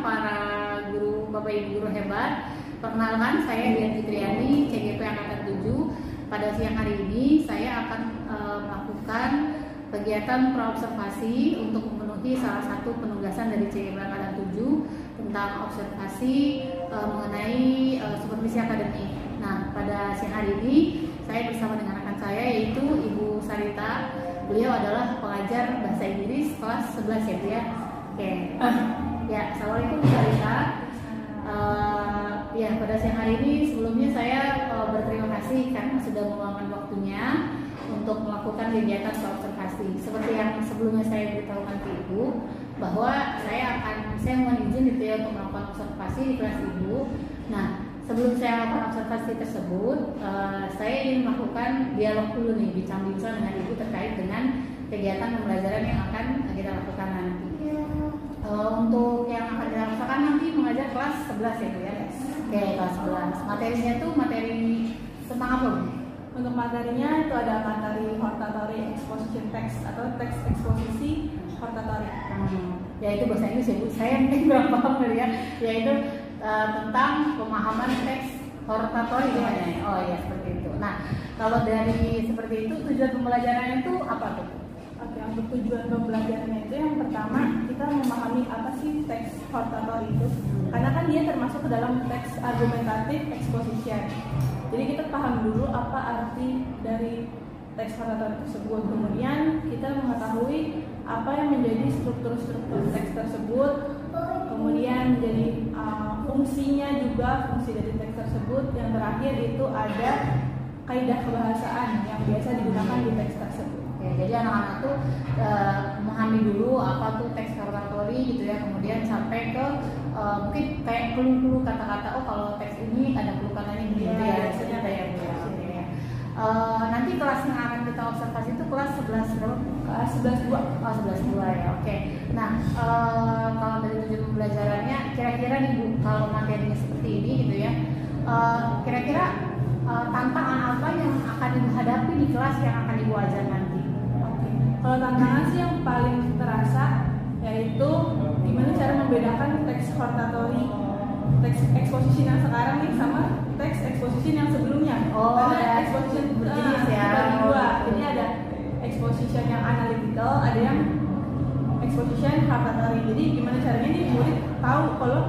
para guru, Bapak Ibu guru hebat. Perkenalkan, saya Dian Fitriani, CGP Angkatan 7. Pada siang hari ini saya akan melakukan kegiatan praobservasi untuk memenuhi salah satu penugasan dari CGP Angkatan 7 tentang observasi mengenai supervisi akademik. Nah, pada siang hari ini saya bersama dengan rekan saya yaitu Ibu Sarita. Beliau adalah pengajar bahasa Inggris kelas 11 ya Bu ya. Oke. Ya, assalamualaikum Bu Sarita. Ya, pada siang hari ini sebelumnya saya berterima kasih karena sudah meluangkan waktunya untuk melakukan kegiatan observasi. Seperti yang sebelumnya saya beritahukan ke Ibu bahwa saya mohon izin gitu ya untuk melakukan observasi di kelas Ibu. Nah, sebelum saya melakukan observasi tersebut, saya ingin melakukan dialog dulu nih, bincang-bincang dengan Ibu terkait dengan kegiatan pembelajaran yang akan kita lakukan nanti. Untuk yang akan kita lakukan nanti mengajar kelas 11 ya Bu ya. Oke, kelas 11. Materinya tuh materi tentang apa Bu? Untuk materinya itu ada materi hortatory exposition text atau teks eksposisi hortatory. Ya itu bahasa Inggris ya Bu. Saya mungkin kurang paham kali ya. Yaitu tentang pemahaman teks hortatory namanya. Oh ya seperti itu. Nah, kalau dari seperti itu tujuan pembelajarannya itu apa tuh? Oke, untuk tujuan pembelajarannya itu yang pertama kita memahami apa sih teks hortatory itu. Karena kan dia termasuk ke dalam teks argumentatif exposition. Jadi kita paham dulu apa arti dari teks hortatory tersebut. Kemudian kita mengetahui apa yang menjadi struktur-struktur teks tersebut. Kemudian menjadi fungsinya juga, fungsi dari teks tersebut. Yang terakhir itu ada kaidah kebahasaan yang biasa digunakan di teks tersebut. Oke, jadi anak-anak tuh memahami dulu apa tuh teks hortatory gitu ya, kemudian sampai ke mungkin kayak clue-clue kata-kata, oh kalau teks ini ada clue katanya gitu ya, ternyata ya Bu ya. Nanti kelas yang akan kita observasi itu kelas 11 berapa? Kelas 11-2. Oh 11-2 ya, oke. Nah, kalau dari tujuan pembelajarannya, kira-kira nih Bu, kalau materinya seperti ini gitu ya, kira-kira tantangan apa yang akan Ibu hadapi di kelas yang akan Ibu ajar nanti? Kalau tantangan sih yang paling terasa yaitu gimana cara membedakan teks hortatory, teks exposition yang sekarang nih sama teks exposition yang sebelumnya. Oh, karena exposition berjenis ya. dibagi dua. Jadi ada exposition yang analytical, ada yang exposition hortatory. Jadi gimana caranya nih murid tahu kalau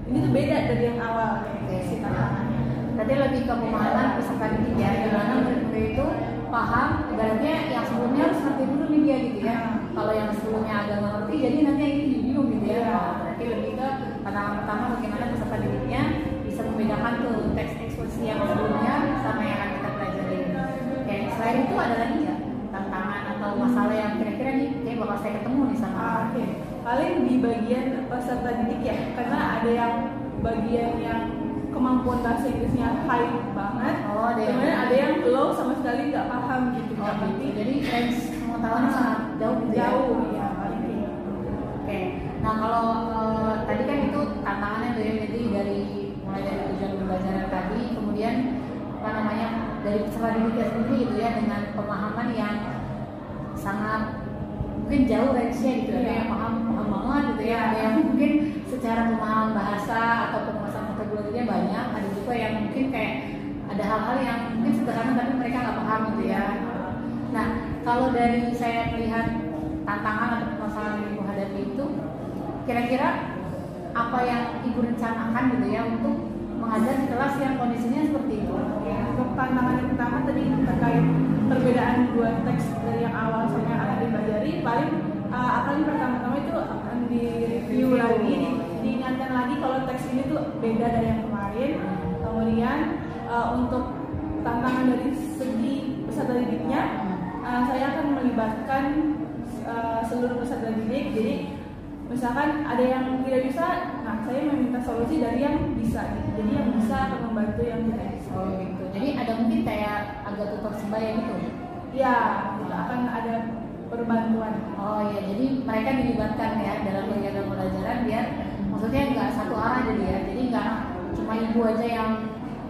ini tuh beda dari yang awal kayak si tantangannya. Berarti lebih ke pemahaman peserta didik ya, gimana murid-murid itu paham, ibaratnya yang sebelumnya harus ngerti dulu nih dia gitu ya. Kalau yang sebelumnya agak nggak ngerti, jadi nanti yang ini bingung gitu ya. Berarti lebih ke tantangan pertama bagaimana peserta didiknya bisa membedakan tuh teks eksposisi yang sebelumnya sama yang akan kita pelajari. Oke, selain itu ada lagi nggak tantangan atau masalah yang kira-kira nih kayak bakal saya ketemu nih sama? Oke, paling di bagian peserta didik ya, karena ada yang bagian yang kemampuan bahasa Inggrisnya high banget, kemudian ada yang low sama sekali nggak paham gitu, nggak ngerti. Jadi range pengetahuannya sangat jauh gitu ya? Jauh ya, paling gitu. Oke, nah kalau tadi kan itu tantangannya tuh ya, jadi mulai dari tujuan pembelajaran tadi, kemudian apa namanya dari peserta didiknya sendiri gitu ya, dengan pemahaman yang sangat mungkin jauh range-nya gitu, ada yang paham banget gitu ya, ada yang mungkin secara pemahaman bahasa atau penguasaan metodologinya banyak, ada juga yang mungkin kayak ada hal-hal yang mungkin sederhana tapi mereka nggak paham gitu ya. Nah, kalau dari saya melihat tantangan atau permasalahan yang Ibu hadapi itu, kira-kira apa yang Ibu rencanakan gitu ya untuk mengajar di kelas yang kondisinya seperti itu? Ya, untuk tantangan yang pertama tadi terkait perbedaan dua teks dari yang awal sama yang akan dipelajari, paling akan pertama-tama itu akan direview lagi, diingatkan lagi kalau teks ini tuh beda dari yang kemarin. Kemudian untuk tantangan dari segi peserta didiknya, saya akan melibatkan seluruh peserta didik. Jadi misalkan ada yang tidak bisa, nah saya meminta solusi dari yang bisa gitu. Jadi yang bisa akan membantu yang tidak bisa. Oh gitu. Jadi ada mungkin kayak agak tutor sebaya gitu? Ya, kita akan ada perbantuan. Oh iya, jadi mereka dilibatkan ya dalam kegiatan pembelajaran biar maksudnya nggak satu arah jadi ya. Jadi nggak cuma Ibu aja yang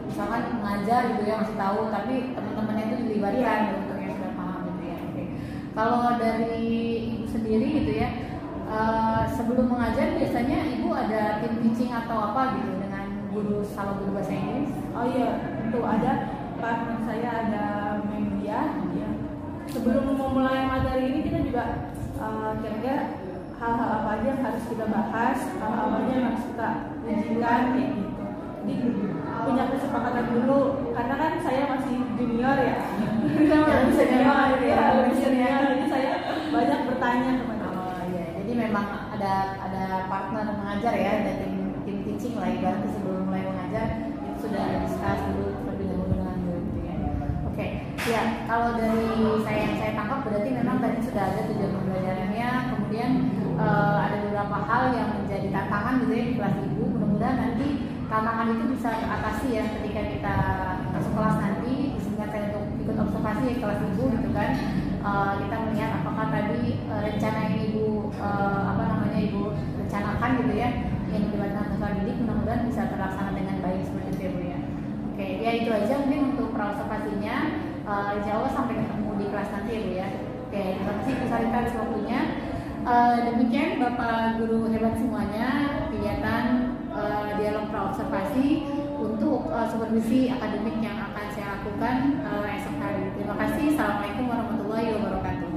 misalkan mengajar gitu ya, ngasih tahu, tapi teman-temannya itu dilibatkan untuk yang sudah paham gitu ya. Oke. Kalau dari Ibu sendiri gitu ya, sebelum mengajar biasanya ibu ada tim teaching atau apa gitu dengan guru bahasa Inggris? Oh iya, tentu ada. Partner saya ada Media. Ya. Sebelum memulai materi ini kita juga kira-kira hal-hal apa aja yang harus kita bahas, hal-hal apa aja yang harus kita ujikan kayak gitu. Jadi punya kesepakatan dulu, karena kan saya masih junior ya. Senior, jadi saya banyak bertanya kepada. Oh iya, jadi memang ada partner mengajar ya, ada tim teaching lah ibaratnya sebelum mulai mengajar itu sudah discuss dulu terlebih dahulu dengan guru gitu ya. Oke, ya kalau dari yang saya tangkap berarti memang tadi sudah ada tujuan pembelajarannya, kemudian ada beberapa hal yang menjadi tantangan gitu ya di kelas ibu. Mudah-mudahan nanti tantangan itu bisa teratasi ya ketika kita masuk kelas nanti, disesuaikan untuk ikut observasi ya kelas ibu gitu kan. Kita melihat apakah tadi rencana yang ibu ibu rencanakan gitu ya yang dilibatkan peserta didik, mudah-mudahan bisa terlaksana dengan baik seperti itu ya Bu ya. Oke, ya itu aja mungkin untuk praobservasinya. Insya Allah sampai ketemu di kelas nanti ya Bu ya. Oke, terima kasih Bu Sarita atas waktunya. Demikian Bapak Guru hebat semuanya kegiatan dialog praobservasi untuk supervisi akademik yang akan saya lakukan esok hari. Terima kasih. Assalamualaikum warahmatullahi wabarakatuh.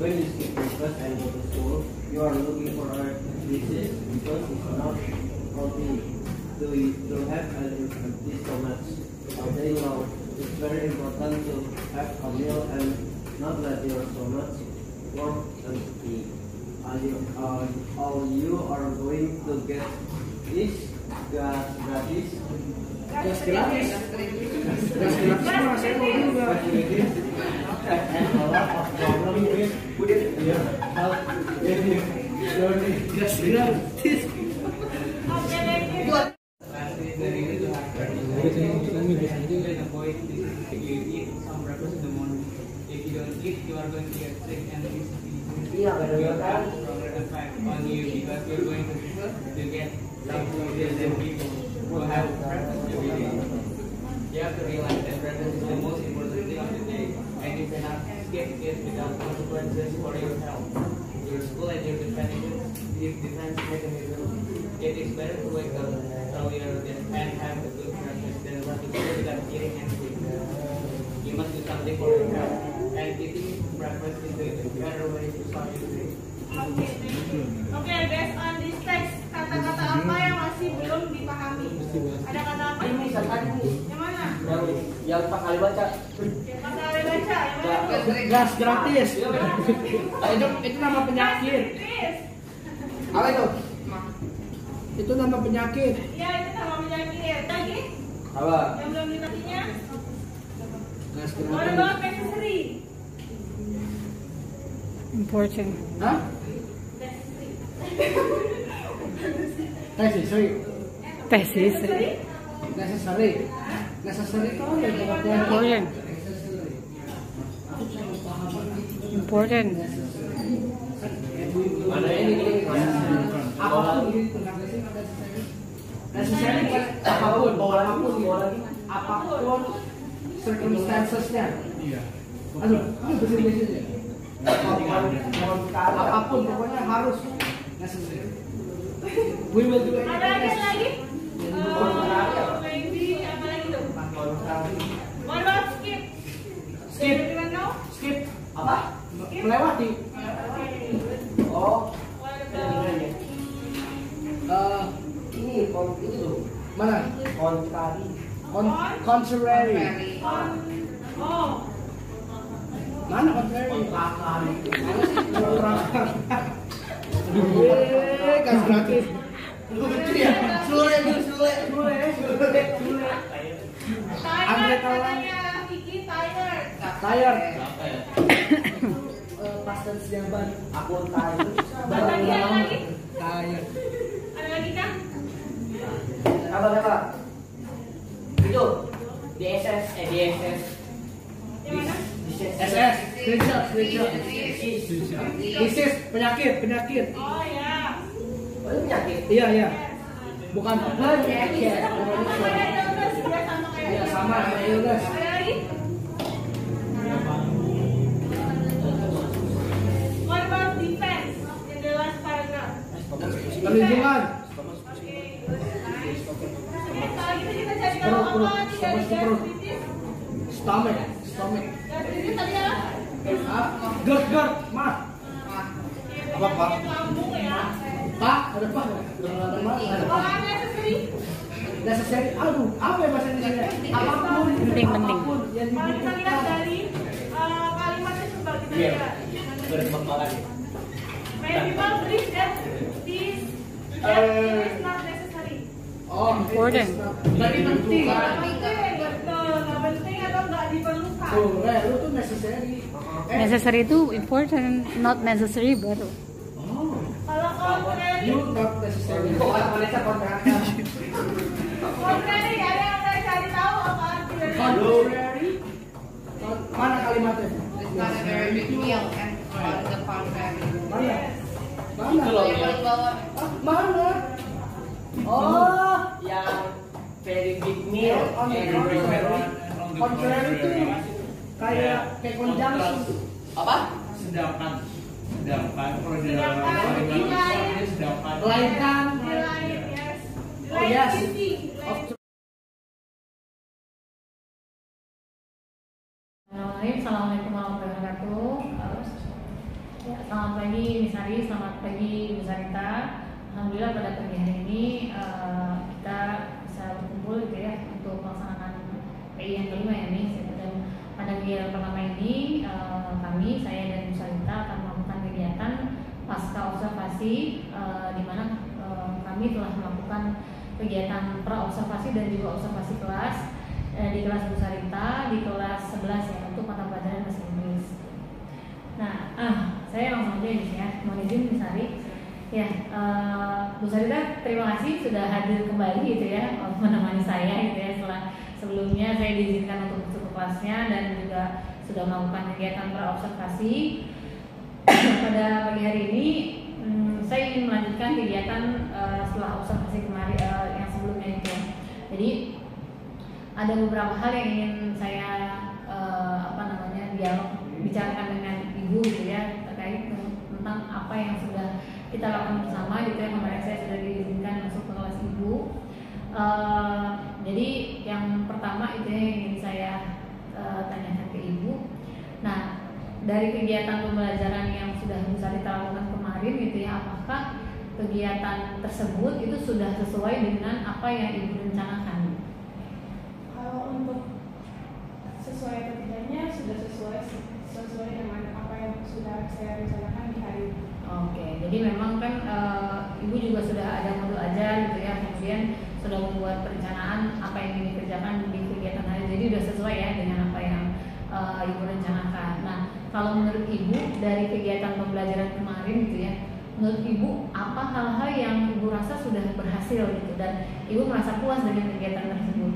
When you skip breakfast and go to school, you are looking for a disease because it's not healthy to have an empty stomach all day long. It's very important to have a meal and not let your stomach work empty. All you are going to get is gratis. Gas gratis. Gas gratis saya mau juga. And a lot of problem with health learning. Gas gratis. If you don't eat, you are going to get sick, and this Iya, will have stronger effect on you because you're going to get sick than people who have breakfast every day. You have to realize that breakfast is the most important thing of the day, and you cannot get without consequences for your health, your school, and your defense mechanism. It is better to wake up earlier and have a good breakfast than run to school without eating anything. You must do something for your health, and eating breakfast is a better way to start your day. Oke, based on this text, kata-kata apa yang masih belum dipahami? Ada kata apa? Ini tadi Yang mana? yang 4 kali baca. Pas kali baca, yang mana? Gas gratis. Itu nama penyakit. Gratis. Apa itu? Itu nama penyakit. Ya, itu nama penyakit. Lagi? Apa? Yang belum dikasihnya? Gas What gratis. about necessary? Important. Hah? Necessary. Tesis. Necessary. Necessary itu apa ya? Important. Important. Mana ini? Apapun gitu. Necessary kan apapun circumstancesnya. Iya. Aduh, ini bahasa Indonesia. Apapun pokoknya harus necessary. We will do Ada lagi anything. lagi? Maybe apa lagi tuh? What about skip? Skip. Everyone know? Skip apa? Melewati. Oh, What about ini loh. Mana? Contrary. Contrary. oh, Mana contrary? Kontrakan. Kontrakan. Gas gratis. Lucu ya? Sule. Tyler katanya Vicky Tyler. Tired. Apa ya? Past tense jawaban. Aku tahu. Ada lagi? Tired. Ada lagi kan? Apa? Itu DSS. Yang mana? SS. Screenshot. Disease penyakit. Oh ya. Oh, ini penyakit. Iya. Bukan Sama kayak illness, dia sama kayak Iya, illness. sama kayak illness. Ada lagi? What about defense in the last paragraph? Perlindungan. Oke, nice. Kalau gitu kita cari tahu Perut. apa tiga Sama si perut. gastritis. Stomach. Gastritis tadi apa? Gerd. Mah. Apa, Pak? Lambung ya. Pak, ada Pak. Oh, unnecessary. Necessary. Aduh, apa ya bahasa Indonesia? Apapun. Penting. Apapun yang Kalau kita lihat dibutuhkan. dari kalimatnya coba kita Iya. lihat. Berkembang. Many people believe that this is not necessary. Oh, Important. Tapi penting. Nggak penting, betul. Nggak penting atau nggak diperlukan. Oh, lu tuh necessary. Necessary itu important, not necessary baru. Oh, Kalau contrary, you not necessary. Kok orang Malaysia kontrakan? contrary ada yang saya cari tahu apa arti dari Contrary. Mana kalimatnya? It's not a very big deal and what is the contrary? Mana? Itu loh Yang yang paling bawah. Mana? Oh, yang very big meal. on the contrary. Contrary itu kayak conjunction. Apa? Sedangkan kalau di Sedangkan, dalam di lain. sedangkan Melainkan. di lain, yes. Di Oh, lain yes. sisi, di lain Assalamualaikum warahmatullahi wabarakatuh. Ya, selamat pagi Miss Ari, selamat pagi Bu Sarita. Alhamdulillah pada pagi hari ini kita bisa berkumpul gitu ya untuk melaksanakan PI yang kelima ya Miss. Dan pada kegiatan pertama ini saya dan Bu Sarita akan melakukan kegiatan pasca observasi di mana kami telah melakukan kegiatan pra observasi dan juga observasi kelas di kelas Bu Sarita di kelas 11 ya untuk mata pelajaran bahasa Inggris. Nah, saya langsung aja nih ya, mohon izin Bu Sari. Ya, Bu Sarita terima kasih sudah hadir kembali gitu ya menemani saya gitu ya setelah sebelumnya saya diizinkan untuk masuk ke kelasnya dan juga sudah melakukan kegiatan pra observasi. Pada pagi hari ini saya ingin melanjutkan kegiatan setelah observasi kemarin yang sebelumnya itu. Jadi ada beberapa hal yang ingin saya bicarakan dengan ibu gitu ya terkait tentang apa yang sudah kita lakukan bersama gitu ya. Kemarin saya sudah diizinkan masuk ke kelas ibu. Jadi yang pertama itu yang ingin saya tanyakan ke ibu. Nah, dari kegiatan pembelajaran yang sudah bisa kita lakukan kemarin gitu ya, apakah kegiatan tersebut itu sudah sesuai dengan apa yang ibu rencanakan? Kalau untuk sesuai atau tidaknya sudah sesuai dengan apa yang sudah saya rencanakan di hari ini. Oke, jadi memang kan ibu juga sudah ada modul ajar gitu ya, kemudian sudah membuat perencanaan apa yang ingin dikerjakan di kegiatan hari, jadi sudah sesuai ya dengan apa yang ibu rencanakan. Nah, kalau menurut ibu dari kegiatan pembelajaran kemarin gitu ya, menurut ibu apa hal-hal yang ibu rasa sudah berhasil gitu dan ibu merasa puas dengan kegiatan tersebut?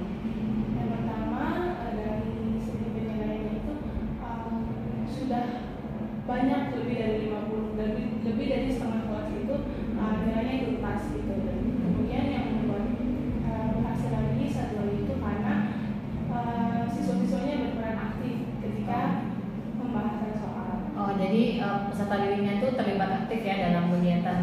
Yang pertama dari segi penilaiannya itu sudah banyak, lebih dari 50, lebih dari setengah kelas itu nilainya tuntas gitu. Dan kemudian yang membuat berhasil lagi satu lagi itu karena siswa-siswanya berperan aktif ketika pembahasan soal. Oh, jadi peserta didiknya itu terlibat aktif ya dalam kegiatan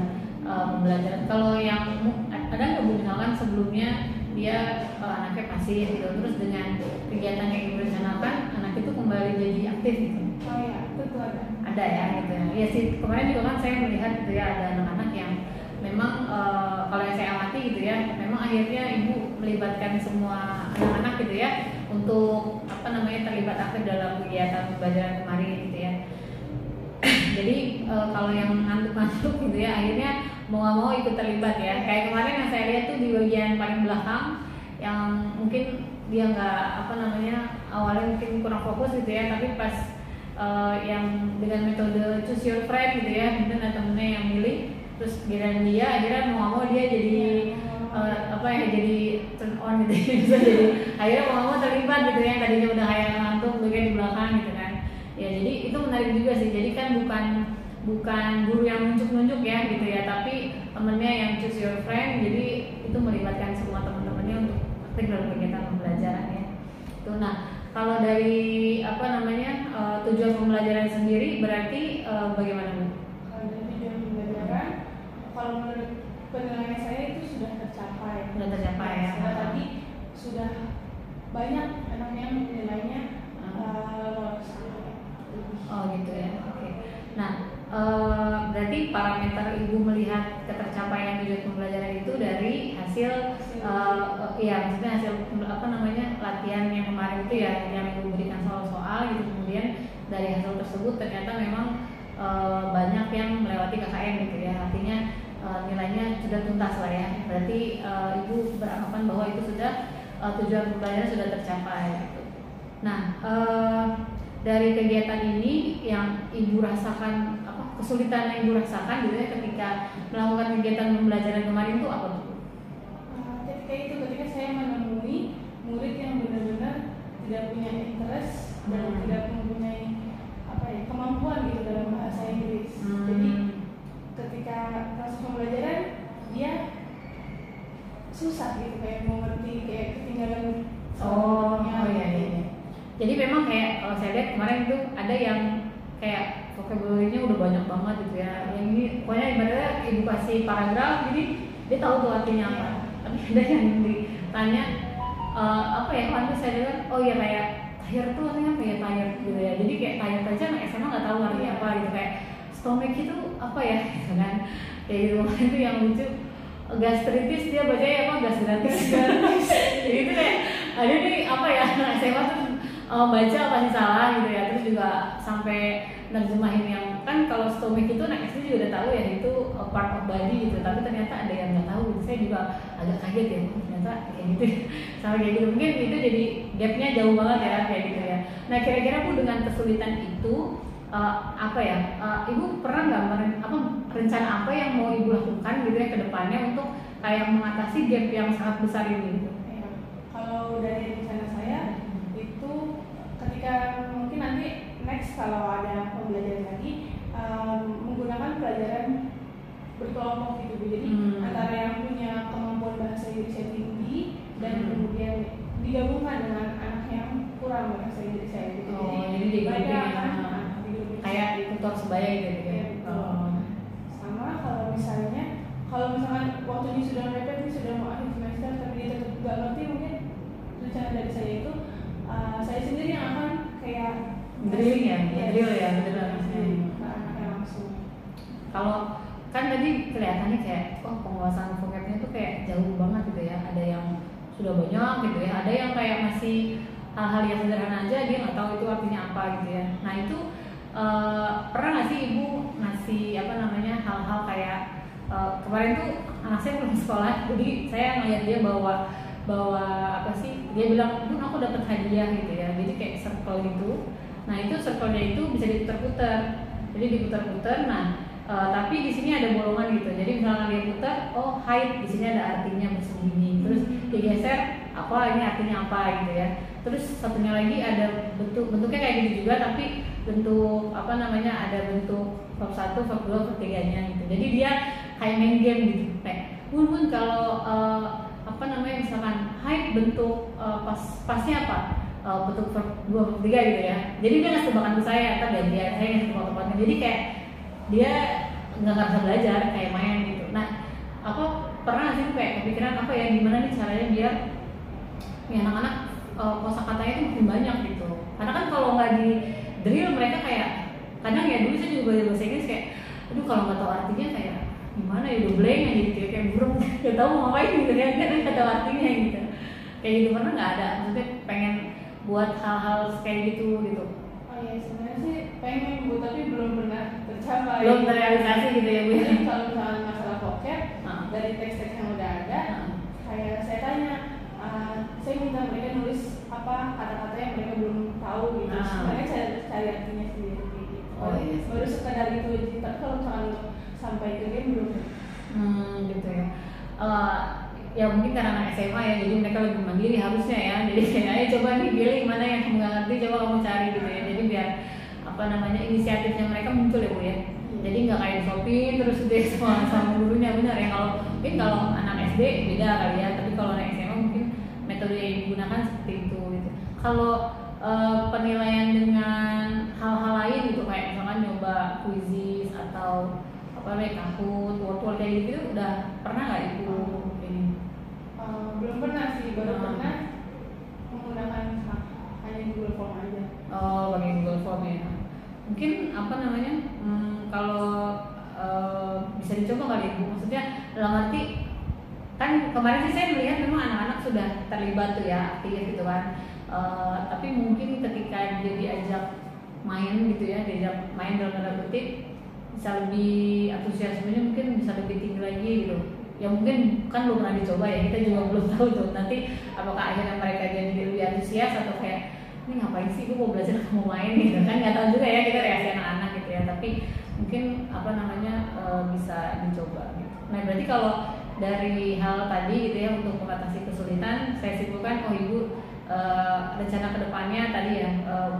pembelajaran. Kalau yang ada nggak Bu, misalkan sebelumnya dia anaknya pasif gitu, terus dengan kegiatan yang ibu rencanakan anak itu kembali jadi aktif gitu? Oh ya, tentu ada. Ada ya gitu ya. Iya sih, kemarin juga kan saya melihat gitu ya, ada anak-anak yang memang kalau yang saya amati gitu ya, memang akhirnya ibu melibatkan semua anak-anak gitu ya untuk terlibat aktif dalam kegiatan pembelajaran kemarin gitu ya. Jadi kalau yang ngantuk-ngantuk gitu ya, akhirnya mau nggak mau ikut terlibat ya. Kayak kemarin yang saya lihat tuh di bagian paling belakang yang mungkin dia nggak awalnya mungkin kurang fokus gitu ya, tapi pas yang dengan metode choose your friend gitu ya, kemudian ada temennya yang milih, terus giliran dia akhirnya mau nggak mau dia jadi jadi turn on gitu ya, bisa jadi akhirnya mau nggak mau terlibat gitu ya, tadinya udah kayak ngantuk bagian di belakang gitu kan ya. Jadi itu menarik juga sih, jadi kan bukan guru yang nunjuk-nunjuk ya gitu ya, tapi temennya yang choose your friend, jadi itu melibatkan semua teman-temannya untuk aktif dalam kegiatan pembelajaran ya. Itu nah, kalau dari tujuan pembelajaran sendiri berarti bagaimana Bu? Kalau dari tujuan pembelajaran, kalau menurut penilaian saya itu sudah tercapai. Sudah tercapai ya. Saya tadi sudah banyak anak yang nilainya lolos. Oh gitu ya. Oke. Nah, berarti parameter ibu melihat ketercapaian tujuan pembelajaran itu dari hasil maksudnya hasil latihan yang kemarin itu ya, yang ibu berikan soal-soal gitu, kemudian dari hasil tersebut ternyata memang banyak yang melewati KKN gitu ya, artinya nilainya sudah tuntas lah ya. Berarti ibu beranggapan bahwa itu sudah tujuan pembelajaran sudah tercapai gitu. Nah, dari kegiatan ini yang ibu rasakan kesulitan yang ibu rasakan gitu ya ketika melakukan kegiatan pembelajaran kemarin itu apa tuh? Ketika saya menemui murid yang benar-benar tidak punya interest dan tidak mempunyai kemampuan gitu dalam bahasa Inggris. Jadi ketika proses pembelajaran dia susah gitu, kayak mengerti, kayak ketinggalan. Iya. Jadi memang kayak kalau saya lihat kemarin itu ada yang kayak vocabulary-nya udah banyak banget gitu ya. Yang ini pokoknya ibaratnya ibu kasih paragraf, jadi dia tahu tuh artinya apa. Tapi ada yang ditanya kemarin tuh saya dengar, oh ya kayak tired tuh artinya apa ya, tired gitu ya. Jadi kayak tired aja anak SMA nggak tahu artinya apa gitu, kayak stomach itu apa ya gitu kan. Kayak gitu. Itu yang lucu, gastritis dia bacanya gastritis. Jadi itu kayak ada nih anak SMA tuh baca pasti salah gitu ya. Terus juga sampai nerjemahin yang kan kalau stomach itu anak SD juga udah tahu ya, itu part of body gitu, tapi ternyata ada yang nggak tahu gitu. Saya juga agak kaget ya, ternyata kayak gitu sama kayak gitu. Mungkin itu jadi gapnya jauh banget ya kayak gitu ya. Nah, kira-kira Bu dengan kesulitan itu ibu pernah nggak rencana apa yang mau ibu lakukan gitu ya ke depannya untuk kayak mengatasi gap yang sangat besar ini gitu? Kalau dari rencana saya itu ketika mungkin nanti next kalau ada pembelajaran lagi menggunakan pelajaran berkelompok gitu Bu. Jadi antara yang punya kemampuan bahasa Inggris yang tinggi dan kemudian digabungkan dengan anak yang kurang bahasa Inggris gitu. Jadi mereka akan tutor sebaya gitu ya. Iya, betul. Sama kalau misalkan waktunya sudah mepet nih, sudah mau akhir semester tapi dia tetap nggak ngerti, mungkin rencana dari saya itu saya sendiri yang akan kayak Drilling ya, drill ya, ke beneran. anaknya langsung. Kalau kan tadi kelihatannya kayak penguasaan vocabnya tuh kayak jauh banget gitu ya. Ada yang sudah banyak gitu ya, ada yang kayak masih hal-hal yang sederhana aja dia nggak tahu itu artinya apa gitu ya. Nah itu pernah nggak sih ibu ngasih hal-hal kayak kemarin tuh anak saya belum sekolah, jadi saya ngeliat dia bawa dia bilang, "Bun, aku dapat hadiah," gitu ya. Jadi kayak circle gitu. Nah itu circle-nya itu bisa diputar-putar, jadi diputar-putar. Nah tapi di sini ada bolongan gitu. Jadi misalnya dia putar, oh hide, di sini ada artinya bersembunyi. Terus digeser, apa ini artinya apa gitu ya. Terus satunya lagi ada bentuknya kayak gitu juga, tapi bentuk ada bentuk verb 1, verb 2, verb 3-nya gitu. Jadi dia kayak main game gitu. Kayak Bun kalau misalkan hide bentuk pasnya apa? Bentuk verb 2, verb 3 gitu ya. Jadi dia ngasih tebakan ke saya, atau saya ngasih tebakan. Jadi kayak dia nggak ngerasa belajar, kayak main gitu. Nah, aku pernah sih kayak kepikiran gimana nih caranya biar anak-anak kosakatanya itu makin banyak gitu. Karena kan kalau nggak di drill mereka kayak kadang ya, dulu saya juga belajar bahasa Inggris kayak, aduh kalau nggak tahu artinya kayak gimana ya, udah blank aja gitu ya, kayak burung nggak tahu mau ngapain gitu ya, kan nggak tahu artinya gitu. Kayak gitu pernah nggak ada, maksudnya pengen buat hal-hal kayak gitu. Oh iya, sebenarnya sih pengen Bu, tapi belum pernah tercapai. Belum terrealisasi gitu ya Bu. Jadi kalau misalnya masalah vocab dari teks-teks yang udah ada, kayak saya tanya, saya minta mereka nulis apa kata-kata yang mereka belum tahu gitu. Mereka cari artinya sendiri gitu. Oh, iya. Baru sekedar itu aja. Tapi kalau misalnya sampai ke game belum. Gitu ya. Ya mungkin karena anak SMA ya, jadi mereka lebih mandiri harusnya ya. Jadi ayo coba nih pilih mana yang kamu nggak ngerti, coba kamu cari gitu ya. Jadi biar inisiatifnya mereka muncul ya Bu ya. Jadi nggak kayak disopin terus gitu ya sama gurunya, benar ya. Mungkin kalau anak SD beda kali ya, tapi kalau anak SMA mungkin metode yang digunakan seperti itu gitu. Kalau penilaian dengan hal-hal lain gitu, kayak misalkan nyoba quizzes atau Kahoot, word kayak gitu, udah pernah nggak Ibu ini? Belum pernah sih, baru pernah menggunakan hanya Google Form aja. Oh, pakai Google Form ya. Mungkin kalau bisa dicoba kali Ibu. Maksudnya dalam arti kan kemarin sih saya melihat memang anak-anak sudah terlibat tuh ya, aktif gitu kan. Tapi mungkin ketika dia diajak main gitu ya, diajak main dalam tanda kutip, bisa lebih antusiasmenya mungkin bisa lebih tinggi lagi gitu. Ya mungkin kan belum pernah dicoba ya, kita juga belum tahu tuh nanti apakah akhirnya mereka jadi lebih antusias atau kayak ini ngapain sih, gue mau belajar mau main gitu kan, nggak tahu juga ya kita reaksi anak-anak gitu ya. Tapi mungkin bisa dicoba gitu. Nah berarti kalau dari hal tadi gitu ya, untuk mengatasi kesulitan, saya simpulkan Ibu rencana kedepannya tadi ya,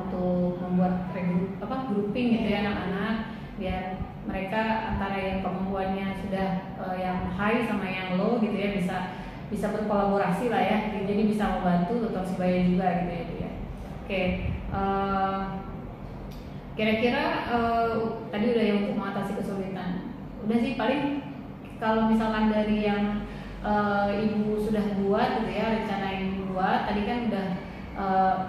untuk membuat grouping gitu ya anak-anak, biar mereka antara yang kemampuannya sudah yang high sama yang low gitu ya bisa berkolaborasi lah ya, jadi bisa membantu tutor sebaya juga gitu ya Bu ya. Oke, kira-kira tadi udah yang untuk mengatasi kesulitan, udah sih paling kalau misalkan dari yang Ibu sudah buat gitu ya, rencana yang Ibu buat tadi kan udah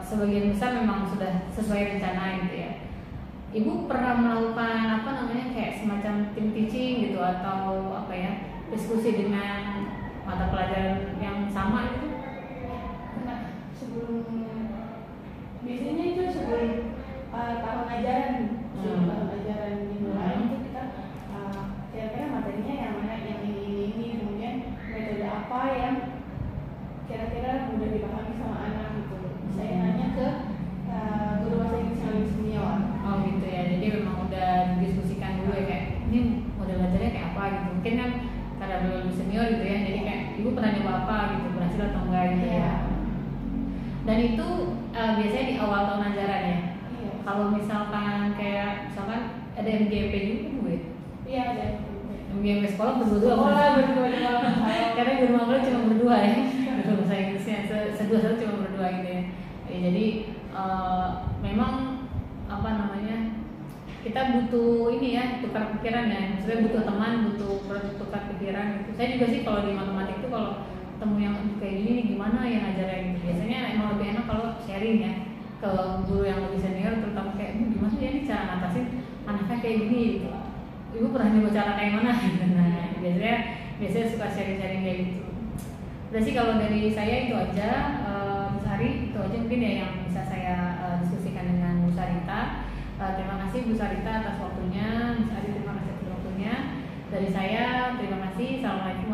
sebagian besar memang sudah sesuai rencana gitu ya. Ibu pernah melakukan kayak semacam tim teaching gitu atau diskusi dengan mata pelajaran yang sama gitu? Nah, biasanya itu sebelum tahun ajaran, tahun ajaran dimulai itu kita kira-kira materinya yang mana, yang ini, kemudian metode apa yang kira-kira mudah dipahami sama anak gitu. Saya nanya ke guru bahasa Inggris yang lebih senior. Oh gitu ya, jadi memang udah didiskusikan dulu ya, kayak ini model belajarnya kayak apa gitu. Mungkin kan karena belum lebih senior gitu ya, jadi kayak Ibu pernah nyoba apa gitu, berhasil atau enggak gitu ya. Dan itu biasanya di awal tahun ajaran ya. Kalau misalkan ada MGP juga Bu ya? Iya ada. MGP sekolah berdua. Karena guru magang cuma berdua ya. Guru bahasa Inggrisnya sedua-dua cuma berdua gitu ya. Jadi memang kita butuh ini ya, tukar pikiran ya, maksudnya butuh teman, butuh tukar pikiran gitu. Saya juga sih kalau di matematik itu kalau ketemu yang kayak gini nih gimana ya ngajarnya gitu. Biasanya emang lebih enak kalau sharing ya ke guru yang lebih senior, terutama kayak gimana ya nih cara ngatasin anaknya kayak gini gitu. Ibu pernah nyoba cara kayak mana gitu. Nah biasanya suka sharing-sharing kayak gitu. Udah sih kalau dari saya itu aja, Bu Sari, itu aja mungkin ya yang bisa saya diskusikan dengan Bu Sarita. Terima kasih Bu Sarita atas waktunya. Bu Sari terima kasih atas waktunya. Dari saya terima kasih. Assalamualaikum